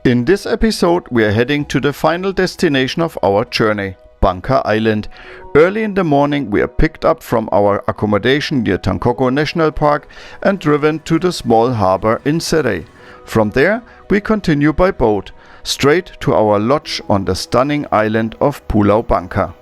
In this episode we are heading to the final destination of our journey, Bangka Island. Early in the morning we are picked up from our accommodation near Tangkoko National Park and driven to the small harbour in Serai. From there we continue by boat, straight to our lodge on the stunning island of Pulau Bangka.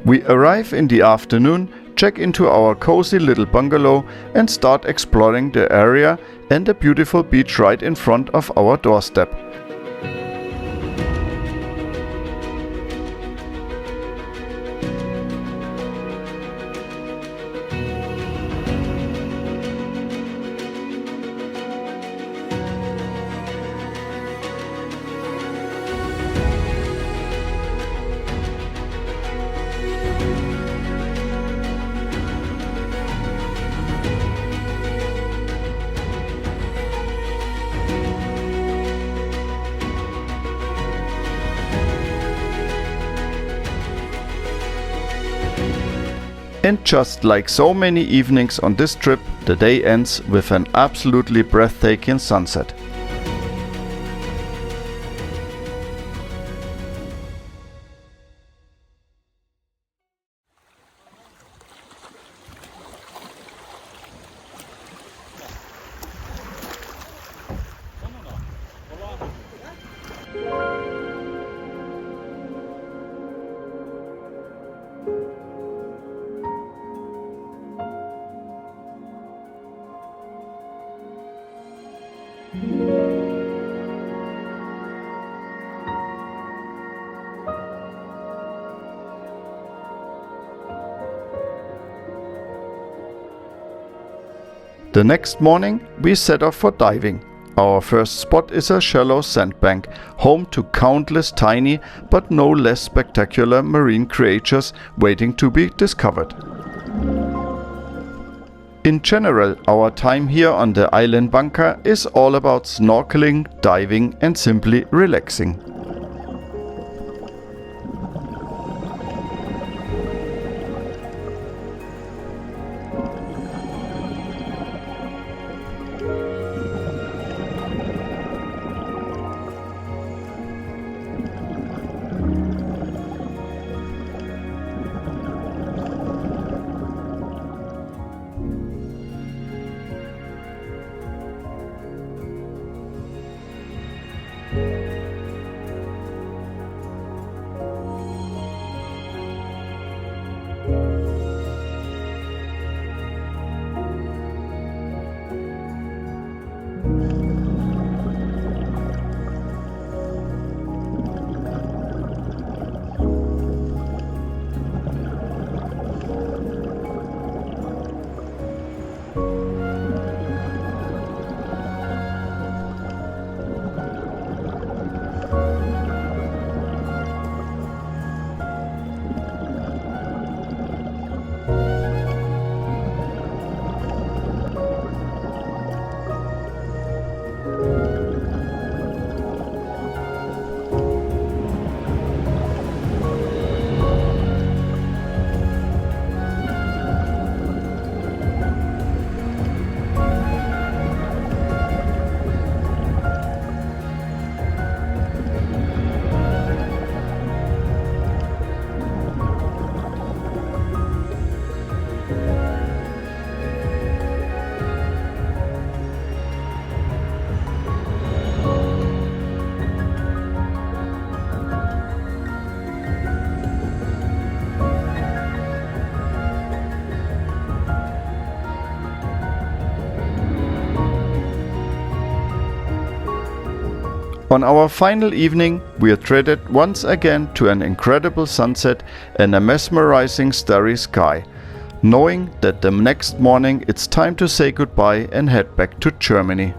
We arrive in the afternoon, check into our cozy little bungalow and start exploring the area and the beautiful beach right in front of our doorstep. And just like so many evenings on this trip, the day ends with an absolutely breathtaking sunset. The next morning we set off for diving. Our first spot is a shallow sandbank, home to countless tiny but no less spectacular marine creatures waiting to be discovered. In general, our time here on the island Bangka is all about snorkeling, diving and simply relaxing. On our final evening, we are treated once again to an incredible sunset and a mesmerizing starry sky, knowing that the next morning it's time to say goodbye and head back to Germany.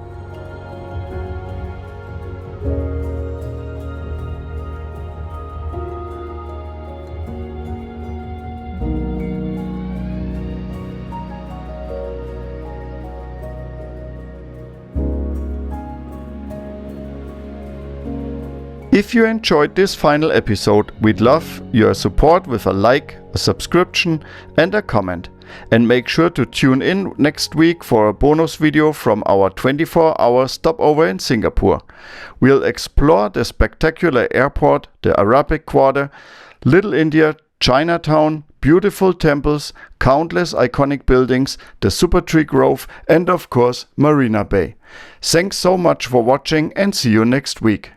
If you enjoyed this final episode, we'd love your support with a like, a subscription and a comment. And make sure to tune in next week for a bonus video from our 24-hour stopover in Singapore. We'll explore the spectacular airport, the Arabic Quarter, Little India, Chinatown, beautiful temples, countless iconic buildings, the Super Tree Grove and of course Marina Bay. Thanks so much for watching and see you next week.